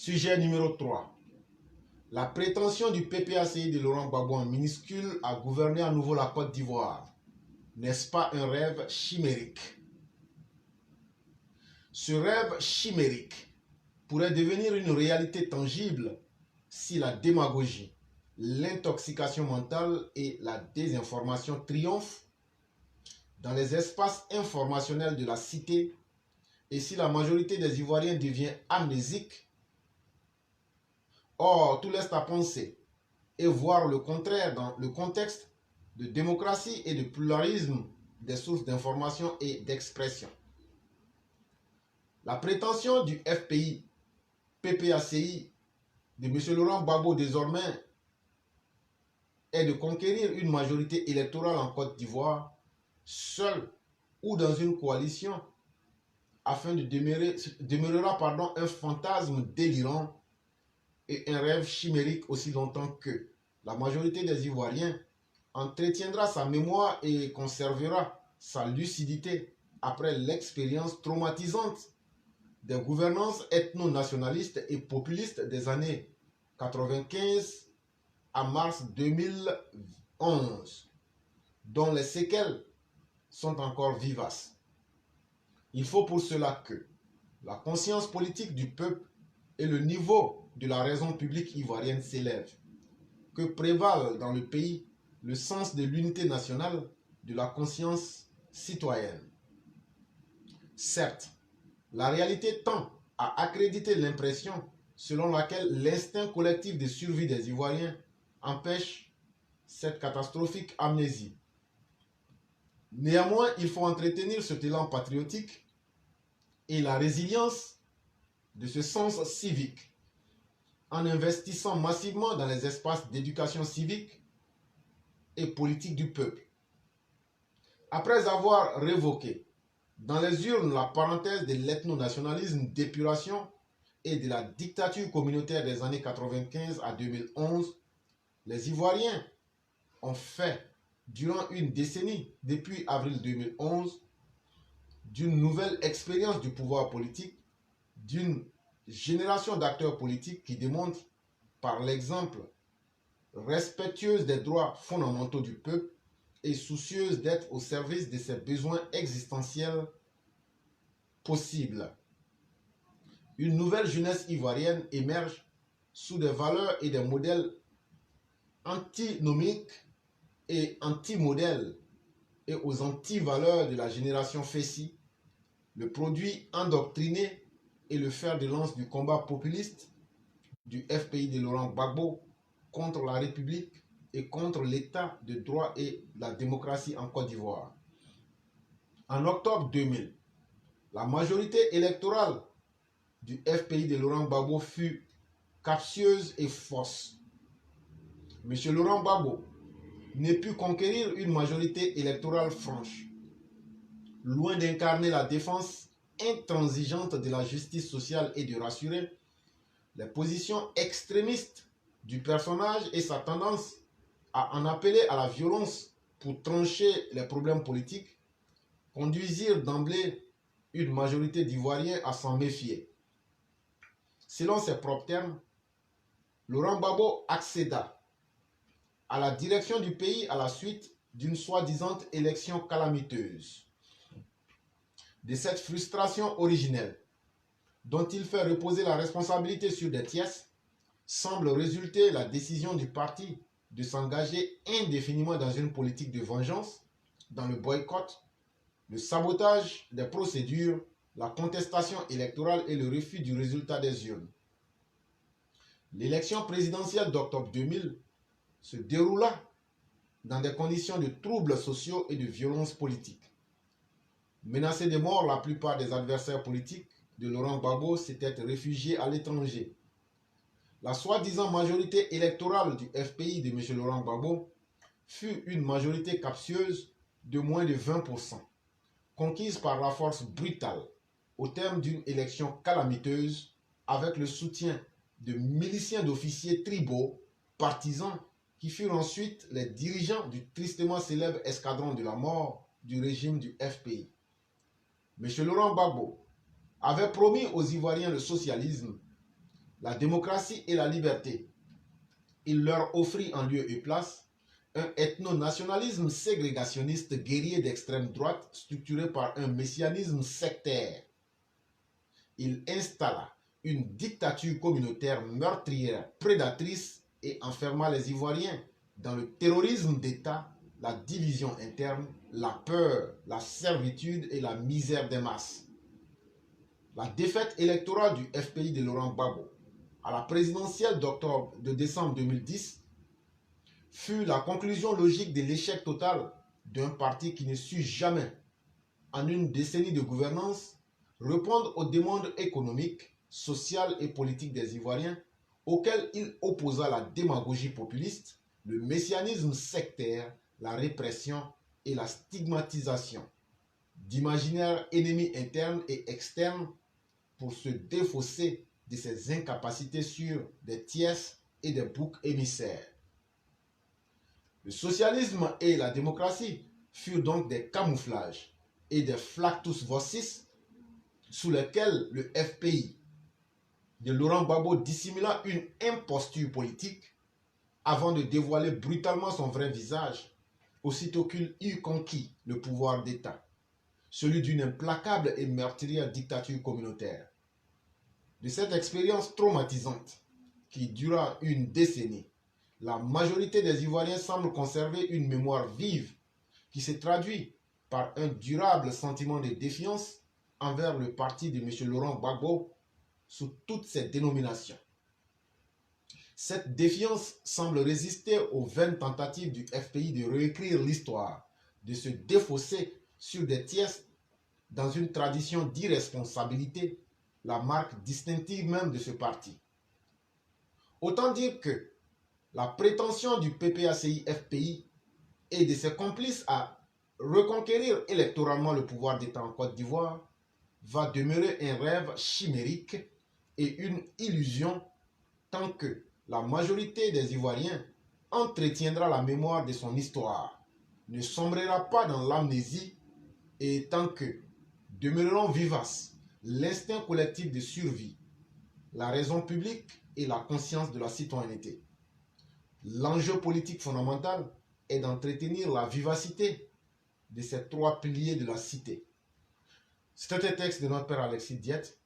Sujet numéro 3. La prétention du PPACI de Laurent Gbagbo en minuscule à gouverner à nouveau la Côte d'Ivoire. N'est-ce pas un rêve chimérique? Ce rêve chimérique pourrait devenir une réalité tangible si la démagogie, l'intoxication mentale et la désinformation triomphent dans les espaces informationnels de la cité et si la majorité des Ivoiriens devient amnésique. Or, tout laisse à penser et voir le contraire dans le contexte de démocratie et de pluralisme des sources d'information et d'expression. La prétention du FPI, PPACI, de M. Laurent Gbagbo désormais est de conquérir une majorité électorale en Côte d'Ivoire, seul ou dans une coalition, afin de demeurera un fantasme délirant et un rêve chimérique aussi longtemps que la majorité des Ivoiriens entretiendra sa mémoire et conservera sa lucidité après l'expérience traumatisante des gouvernances ethno-nationalistes et populistes des années 95 à mars 2011, dont les séquelles sont encore vivaces. Il faut pour cela que la conscience politique du peuple et le niveau de la raison publique ivoirienne s'élèvent, que prévale dans le pays le sens de l'unité nationale, de la conscience citoyenne. Certes, la réalité tend à accréditer l'impression selon laquelle l'instinct collectif de survie des Ivoiriens empêche cette catastrophique amnésie. Néanmoins, il faut entretenir cet élan patriotique et la résilience de ce sens civique en investissant massivement dans les espaces d'éducation civique et politique du peuple. Après avoir révoqué dans les urnes la parenthèse de l'ethno-nationalisme d'épuration et de la dictature communautaire des années 95 à 2011, les Ivoiriens ont fait, durant une décennie, depuis avril 2011, d'une nouvelle expérience du pouvoir politique, d'une génération d'acteurs politiques qui démontrent, par l'exemple, respectueuse des droits fondamentaux du peuple et soucieuse d'être au service de ses besoins existentiels possibles. Une nouvelle jeunesse ivoirienne émerge sous des valeurs et des modèles antinomiques et anti-modèles et aux anti-valeurs de la génération Fessi, le produit endoctriné et le fer de lance du combat populiste du FPI de Laurent Gbagbo contre la République et contre l'état de droit et la démocratie en Côte d'Ivoire. En octobre 2000, la majorité électorale du FPI de Laurent Gbagbo fut captieuse et fausse. M. Laurent Gbagbo ne put conquérir une majorité électorale franche. Loin d'incarner la défense intransigeante de la justice sociale et de rassurer, les positions extrémistes du personnage et sa tendance à en appeler à la violence pour trancher les problèmes politiques conduisirent d'emblée une majorité d'Ivoiriens à s'en méfier. Selon ses propres termes, Laurent Gbagbo accéda à la direction du pays à la suite d'une soi-disant élection calamiteuse. De cette frustration originelle, dont il fait reposer la responsabilité sur des tiers, semble résulter la décision du parti de s'engager indéfiniment dans une politique de vengeance, dans le boycott, le sabotage des procédures, la contestation électorale et le refus du résultat des urnes. L'élection présidentielle d'octobre 2000 se déroula dans des conditions de troubles sociaux et de violence politique. Menacés de mort, la plupart des adversaires politiques de Laurent Gbagbo s'étaient réfugiés à l'étranger. La soi-disant majorité électorale du FPI de M. Laurent Gbagbo fut une majorité captieuse de moins de 20%, conquise par la force brutale au terme d'une élection calamiteuse avec le soutien de miliciens d'officiers tribaux, partisans, qui furent ensuite les dirigeants du tristement célèbre escadron de la mort du régime du FPI. M. Laurent Gbagbo avait promis aux Ivoiriens le socialisme la démocratie et la liberté. Il leur offrit en lieu et place un ethno-nationalisme ségrégationniste guerrier d'extrême droite structuré par un messianisme sectaire. Il installa une dictature communautaire meurtrière, prédatrice et enferma les Ivoiriens dans le terrorisme d'État, la division interne, la peur, la servitude et la misère des masses. La défaite électorale du FPI de Laurent Gbagbo à la présidentielle de décembre 2010 fut la conclusion logique de l'échec total d'un parti qui ne sut jamais, en une décennie de gouvernance, répondre aux demandes économiques, sociales et politiques des Ivoiriens, auxquelles il opposa la démagogie populiste, le messianisme sectaire, la répression et la stigmatisation d'imaginaires ennemis internes et externes pour se défausser de ses incapacités sur des tiers et des boucs émissaires. Le socialisme et la démocratie furent donc des camouflages et des flactus vocis sous lesquels le FPI de Laurent Gbagbo dissimula une imposture politique avant de dévoiler brutalement son vrai visage, aussitôt qu'il eut conquis le pouvoir d'État, celui d'une implacable et meurtrière dictature communautaire. De cette expérience traumatisante qui dura une décennie, la majorité des Ivoiriens semble conserver une mémoire vive qui se traduit par un durable sentiment de défiance envers le parti de M. Laurent Gbagbo sous toutes ses dénominations. Cette défiance semble résister aux vaines tentatives du FPI de réécrire l'histoire, de se défausser sur des tiers dans une tradition d'irresponsabilité, la marque distinctive même de ce parti. Autant dire que la prétention du PPACI-FPI et de ses complices à reconquérir électoralement le pouvoir d'État en Côte d'Ivoire va demeurer un rêve chimérique et une illusion tant que la majorité des Ivoiriens entretiendra la mémoire de son histoire, ne sombrera pas dans l'amnésie et tant que demeureront vivaces l'instinct collectif de survie, la raison publique et la conscience de la citoyenneté. L'enjeu politique fondamental est d'entretenir la vivacité de ces trois piliers de la cité. C'est un texte de notre père Alexis Diette,